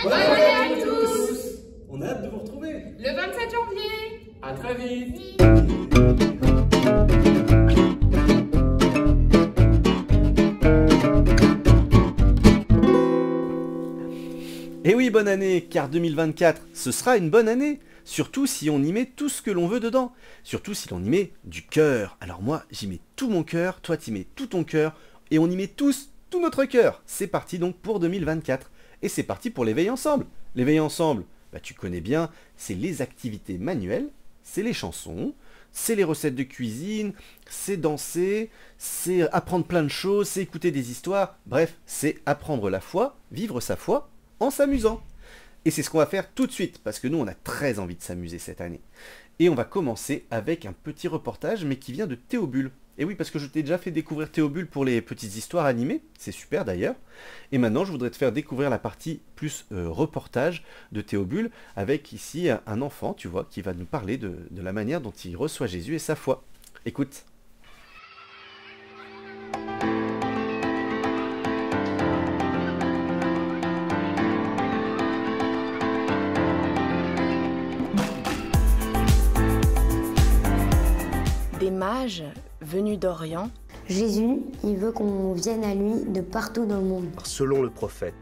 Bonne année à tous. On a hâte de vous retrouver. Le 27 janvier. À très vite. Et oui, bonne année, car 2024, ce sera une bonne année. Surtout si on y met tout ce que l'on veut dedans. Surtout si l'on y met du cœur. Alors moi, j'y mets tout mon cœur, toi t'y mets tout ton cœur, et on y met tous tout notre cœur. C'est parti donc pour 2024. Et c'est parti pour l'éveil ensemble. L'éveil ensemble, bah, tu connais bien, c'est les activités manuelles, c'est les chansons, c'est les recettes de cuisine, c'est danser, c'est apprendre plein de choses, c'est écouter des histoires. Bref, c'est apprendre la foi, vivre sa foi, en s'amusant. Et c'est ce qu'on va faire tout de suite, parce que nous, on a très envie de s'amuser cette année. Et on va commencer avec un petit reportage, mais qui vient de Théobule. Et oui, parce que je t'ai déjà fait découvrir Théobule pour les petites histoires animées, c'est super d'ailleurs. Et maintenant, je voudrais te faire découvrir la partie plus reportage de Théobule, avec ici un enfant, tu vois, qui va nous parler de la manière dont il reçoit Jésus et sa foi. Écoute. Des mages venus d'Orient. Jésus, il veut qu'on vienne à lui de partout dans le monde. Selon le prophète,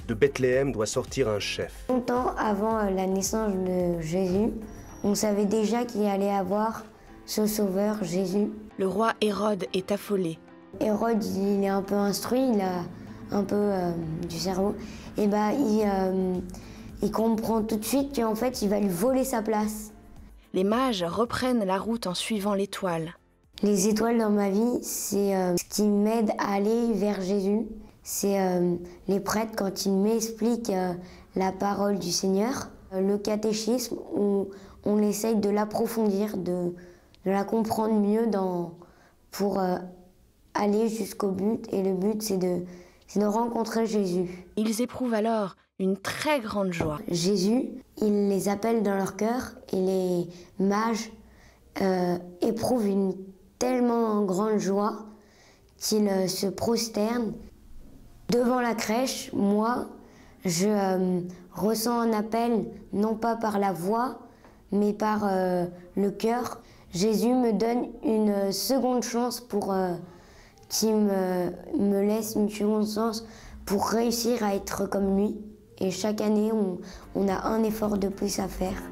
de Bethléem doit sortir un chef. Longtemps avant la naissance de Jésus, on savait déjà qu'il allait avoir ce sauveur, Jésus. Le roi Hérode est affolé. Hérode, il est un peu instruit, il a un peu du cerveau. Et il comprend tout de suite qu'en fait, il va lui voler sa place. Les mages reprennent la route en suivant l'étoile. Les étoiles dans ma vie, c'est ce qui m'aide à aller vers Jésus. C'est les prêtres quand ils m'expliquent la parole du Seigneur. Le catéchisme, où on essaye de l'approfondir, de la comprendre mieux pour aller jusqu'au but. Et le but, c'est de rencontrer Jésus. Ils éprouvent alors une très grande joie. Jésus, il les appelle dans leur cœur et les mages éprouvent une tellement grande joie qu'ils se prosternent. Devant la crèche, moi, je ressens un appel, non pas par la voix, mais par le cœur. Jésus me donne une seconde chance pour qu'il me laisse une seconde chance pour réussir à être comme lui. Et chaque année, on a un effort de plus à faire.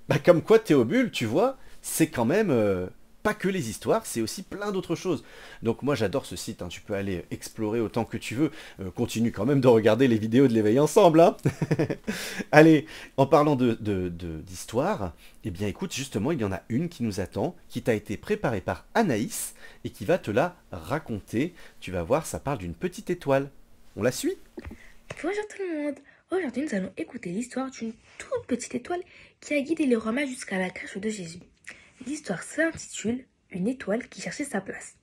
Bah, comme quoi Théobule, tu vois, c'est quand même pas que les histoires, c'est aussi plein d'autres choses. Donc moi j'adore ce site, hein, tu peux aller explorer autant que tu veux. Continue quand même de regarder les vidéos de l'éveil ensemble. Hein. Allez, en parlant d'histoire, eh bien écoute, justement, il y en a une qui nous attend, qui t'a été préparée par Anaïs, et qui va te la raconter. Tu vas voir, ça parle d'une petite étoile. On la suit? Bonjour tout le monde. Aujourd'hui, nous allons écouter l'histoire d'une toute petite étoile qui a guidé les rois mages jusqu'à la crèche de Jésus. L'histoire s'intitule « Une étoile qui cherchait sa place ».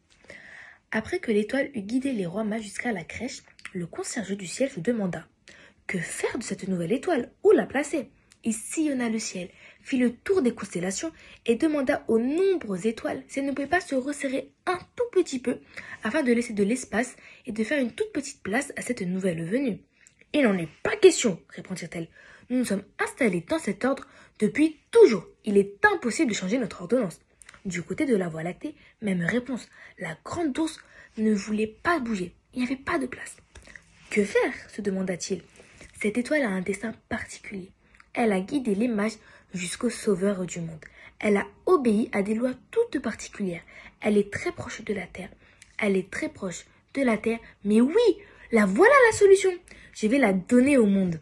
Après que l'étoile eut guidé les rois mages jusqu'à la crèche, le concierge du ciel se demanda « Que faire de cette nouvelle étoile? Où la placer ?» Il sillonna le ciel, fit le tour des constellations et demanda aux nombreuses étoiles si elles ne pouvaient pas se resserrer un tout petit peu afin de laisser de l'espace et de faire une toute petite place à cette nouvelle venue. « Il n'en est pas question, répondit-elle. Nous nous sommes installés dans cet ordre depuis toujours. Il est impossible de changer notre ordonnance. Du côté de la Voie lactée, même réponse. La grande ours ne voulait pas bouger. Il n'y avait pas de place. Que faire? Se demanda-t-il. Cette étoile a un destin particulier. Elle a guidé les mages jusqu'au sauveur du monde. Elle a obéi à des lois toutes particulières. Elle est très proche de la terre. Elle est très proche de la terre. Mais oui, la voilà la solution. Je vais la donner au monde.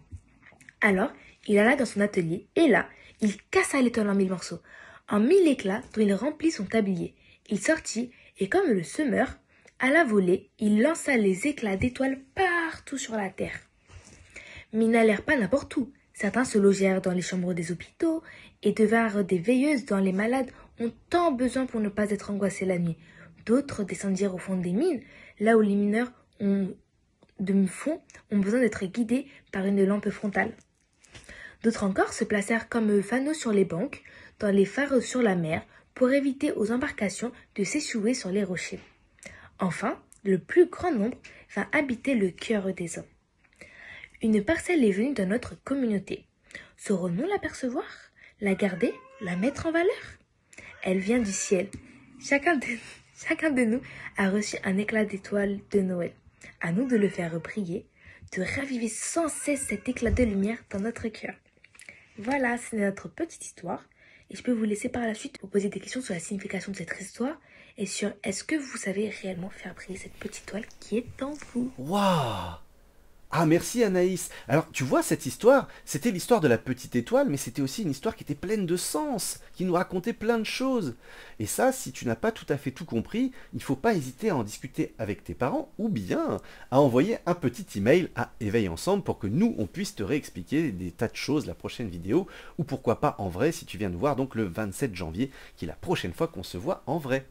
Alors, il alla dans son atelier et là, il cassa l'étoile en 1000 morceaux, en 1000 éclats dont il remplit son tablier. Il sortit et comme le semeur, à la volée, il lança les éclats d'étoiles partout sur la terre. Mais ils n'allèrent pas n'importe où. Certains se logèrent dans les chambres des hôpitaux et devinrent des veilleuses dont les malades ont tant besoin pour ne pas être angoissés la nuit. D'autres descendirent au fond des mines, là où les mineurs ont besoin d'être guidés par une lampe frontale. D'autres encore se placèrent comme fanaux sur les banques, dans les phares sur la mer, pour éviter aux embarcations de s'échouer sur les rochers. Enfin, le plus grand nombre va habiter le cœur des hommes. Une parcelle est venue dans notre communauté. Saurons-nous l'apercevoir, la garder, la mettre en valeur? Elle vient du ciel. Chacun de nous a reçu un éclat d'étoile de Noël. À nous de le faire briller, de raviver sans cesse cet éclat de lumière dans notre cœur. Voilà, c'est notre petite histoire. Et je peux vous laisser par la suite vous poser des questions sur la signification de cette histoire et sur est-ce que vous savez réellement faire briller cette petite étoile qui est en vous. Waouh! Ah, merci Anaïs. Alors, tu vois, cette histoire, c'était l'histoire de la petite étoile, mais c'était aussi une histoire qui était pleine de sens, qui nous racontait plein de choses. Et ça, si tu n'as pas tout à fait tout compris, il ne faut pas hésiter à en discuter avec tes parents, ou bien à envoyer un petit email à Éveil Ensemble pour que nous, on puisse te réexpliquer des tas de choses la prochaine vidéo, ou pourquoi pas en vrai, si tu viens nous voir donc le 27 janvier, qui est la prochaine fois qu'on se voit en vrai.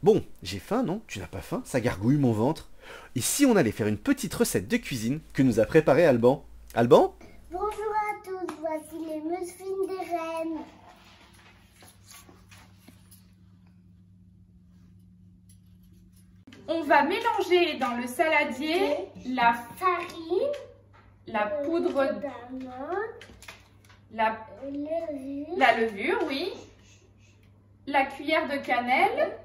Bon, j'ai faim, non? Tu n'as pas faim? Ça gargouille mon ventre. Et si on allait faire une petite recette de cuisine que nous a préparé Alban? Alban? Bonjour à tous, voici les muffins des reines. On va mélanger dans le saladier la Farine, la poudre, d'amande, la levure, levure, oui, la cuillère de cannelle,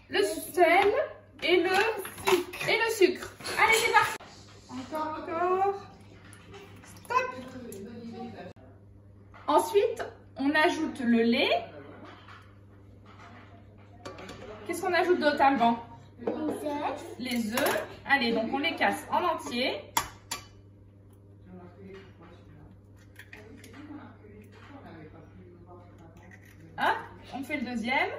le sel et le sucre. Allez, c'est parti. Encore. Stop. Ensuite, on ajoute le lait. Qu'est-ce qu'on ajoute d'autre, Alban? les œufs, Les œufs. Allez, donc on les casse en entier. Hop, on fait le deuxième.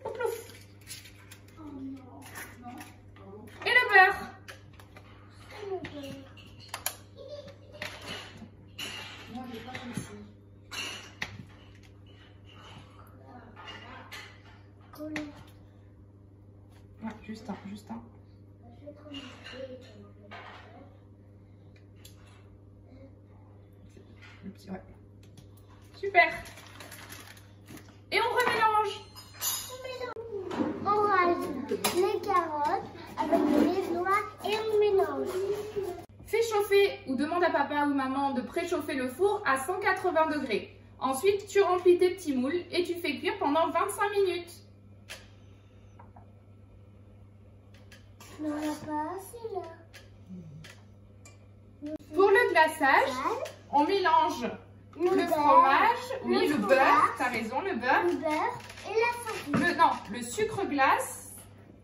Plouf. Et le beurre. Ouais, juste un. Le petit, ouais. Super. Et on remélange. on rajoute les carottes avec les noix et on mélange. Fais chauffer ou demande à papa ou maman de préchauffer le four à 180 degrés. Ensuite, tu remplis tes petits moules et tu fais cuire pendant 25 minutes. On n'a pas assez là. Pour le glaçage, on mélange le fromage, oui, le beurre, t'as raison, le beurre, le beurre et la farine. le sucre glace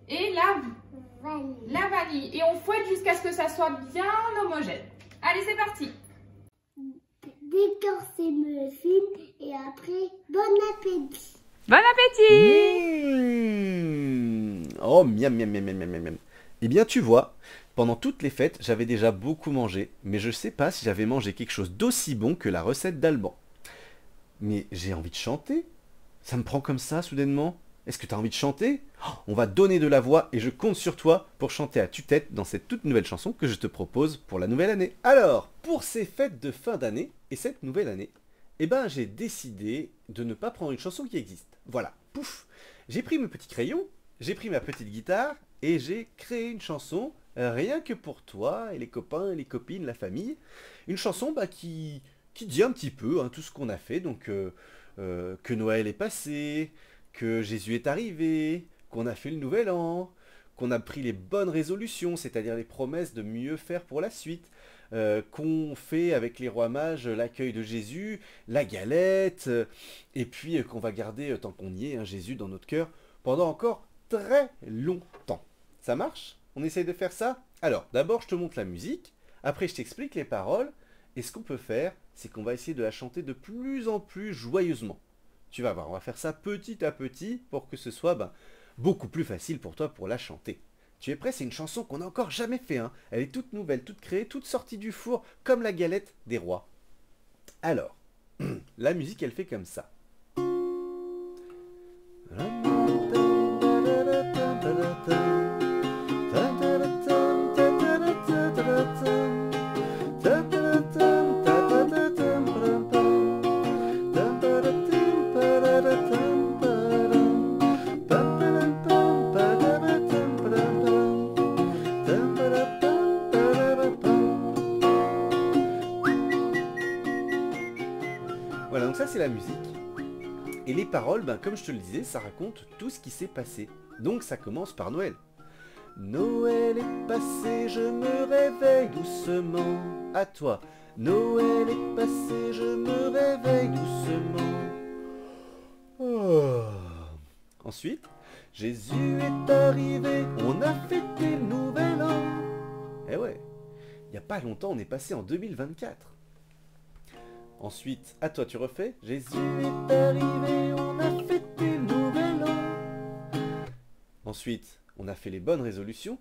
et la vanille. Et on fouette jusqu'à ce que ça soit bien homogène. Allez, c'est parti. Décore ces muffins et après, bon appétit. Bon appétit! Oh, miam, miam, miam, miam, miam, miam. Eh bien, tu vois, pendant toutes les fêtes, j'avais déjà beaucoup mangé, mais je sais pas si j'avais mangé quelque chose d'aussi bon que la recette d'Alban. Mais j'ai envie de chanter. Ça me prend comme ça, soudainement. Est-ce que tu as envie de chanter? On va donner de la voix et je compte sur toi pour chanter à tue-tête dans cette toute nouvelle chanson que je te propose pour la nouvelle année. Alors, pour ces fêtes de fin d'année et cette nouvelle année, eh ben, j'ai décidé de ne pas prendre une chanson qui existe. Voilà, pouf. J'ai pris mes petits crayons, j'ai pris ma petite guitare et j'ai créé une chanson rien que pour toi et les copains et les copines, la famille. Une chanson qui dit un petit peu tout ce qu'on a fait, donc que Noël est passé, que Jésus est arrivé, qu'on a fait le nouvel an, qu'on a pris les bonnes résolutions, c'est-à-dire les promesses de mieux faire pour la suite, qu'on fait avec les rois mages l'accueil de Jésus, la galette, et puis qu'on va garder, tant qu'on y est, Jésus dans notre cœur, pendant encore très longtemps. Ça marche? On essaye de faire ça? Alors, d'abord je te montre la musique, après je t'explique les paroles, et ce qu'on peut faire, c'est qu'on va essayer de la chanter de plus en plus joyeusement. Tu vas voir, on va faire ça petit à petit pour que ce soit beaucoup plus facile pour toi pour la chanter. Tu es prêt? C'est une chanson qu'on n'a encore jamais fait. Elle est toute nouvelle, toute créée, toute sortie du four, comme la galette des rois. Alors, la musique, elle fait comme ça. donc ça c'est la musique. Et les paroles, ben, comme je te le disais, ça raconte tout ce qui s'est passé. Donc ça commence par Noël. Noël est passé, je me réveille doucement. À toi. Noël est passé, je me réveille doucement. Oh. Ensuite, Jésus est arrivé, on a fêté le nouvel an. Eh ouais, il n'y a pas longtemps, on est passé en 2024. Ensuite, à toi tu refais. Jésus est arrivé, on a fêté le nouvel an. Ensuite, on a fait les bonnes résolutions.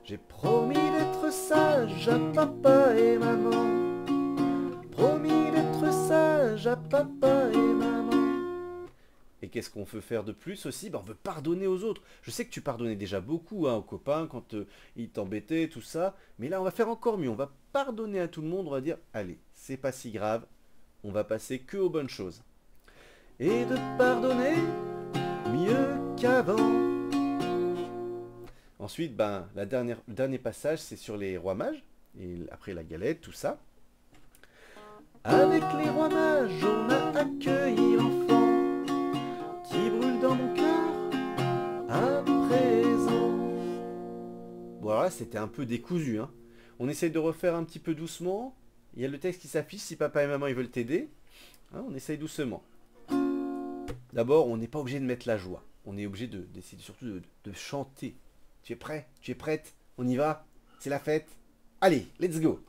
J'ai promis d'être sage à papa et maman. Promis d'être sage à papa et maman. Et qu'est-ce qu'on veut faire de plus aussi? On veut pardonner aux autres. Je sais que tu pardonnais déjà beaucoup aux copains quand ils t'embêtaient, tout ça. Mais là, on va faire encore mieux. On va pardonner à tout le monde. On va dire, allez, c'est pas si grave. On va passer que aux bonnes choses. Et de pardonner mieux qu'avant. Ensuite, le dernier passage, c'est sur les rois mages. Et après la galette, tout ça. Avec les rois mages, on a accueilli l'enfant qui brûle dans mon cœur à présent. Voilà, c'était un peu décousu. Hein. On essaye de refaire un petit peu doucement. Il y a le texte qui s'affiche si papa et maman ils veulent t'aider. Hein, on essaye doucement. D'abord, on n'est pas obligé de mettre la joie. On est obligé d'essayer surtout de chanter. Tu es prêt? Tu es prête? On y va? C'est la fête? Allez, let's go!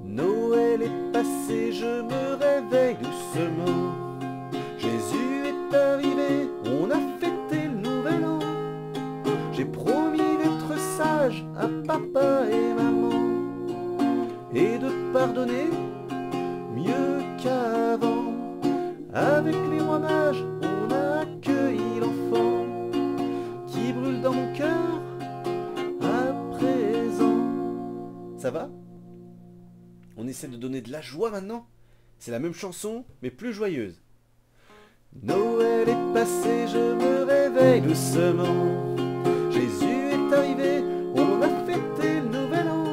Noël est passé, je me réveille doucement. Jésus est arrivé, on a fêté le nouvel an. J'ai promis d'être sage à papa et maman. Et de pardonner mieux qu'avant. Avec les rois mages, on a accueilli l'enfant qui brûle dans mon cœur à présent. Ça va? On essaie de donner de la joie maintenant. C'est la même chanson, mais plus joyeuse. Noël est passé, je me réveille doucement. Jésus est arrivé, on a fêté le nouvel an.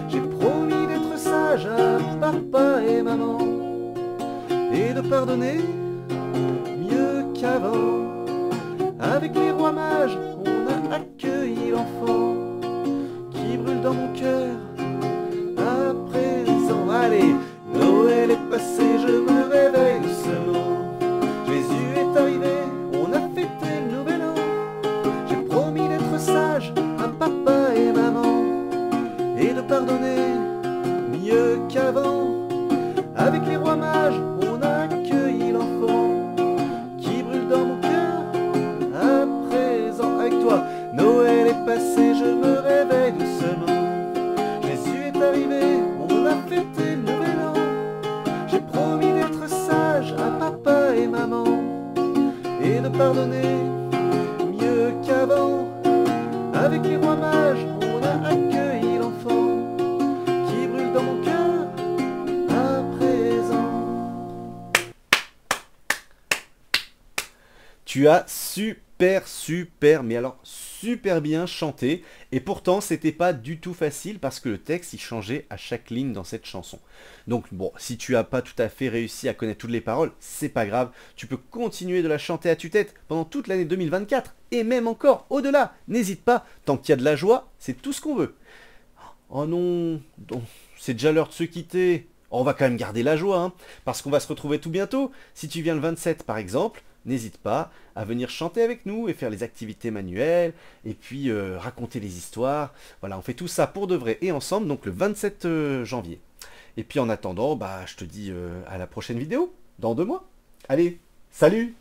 J'ai promis d'être sage à papa et maman. Et de pardonner mieux qu'avant. Avec les rois mages, on a accueilli l'enfant qui brûle dans mon cœur à présent. Allez, Noël est passé, je me réveille doucement. Jésus est arrivé, on a fêté le nouvel an. J'ai promis d'être sage à papa et maman. Et de pardonner mieux qu'avant. Avec les rois mages, on a accueilli l'enfant qui brûle dans mon cœur à présent. Avec toi, Noël est passé, je me réveille doucement. Jésus est arrivé, on a fêté le nouvel an. J'ai promis d'être sage à papa et maman. Et de pardonner mieux qu'avant. Avec les rois mages, on a accueilli l'enfant qui brûle dans mon cœur à présent. Tu as super, mais alors super bien chanté. Et pourtant, c'était pas du tout facile parce que le texte, il changeait à chaque ligne dans cette chanson. Donc bon, si tu as pas tout à fait réussi à connaître toutes les paroles, c'est pas grave. Tu peux continuer de la chanter à tue-tête pendant toute l'année 2024 et même encore au-delà. N'hésite pas, tant qu'il y a de la joie, c'est tout ce qu'on veut. Oh non, c'est déjà l'heure de se quitter. On va quand même garder la joie, hein, parce qu'on va se retrouver tout bientôt. Si tu viens le 27 par exemple, n'hésite pas à venir chanter avec nous et faire les activités manuelles, et puis raconter les histoires. Voilà, on fait tout ça pour de vrai et ensemble, donc le 27 janvier. Et puis en attendant, je te dis à la prochaine vidéo, dans 2 mois. Allez, salut!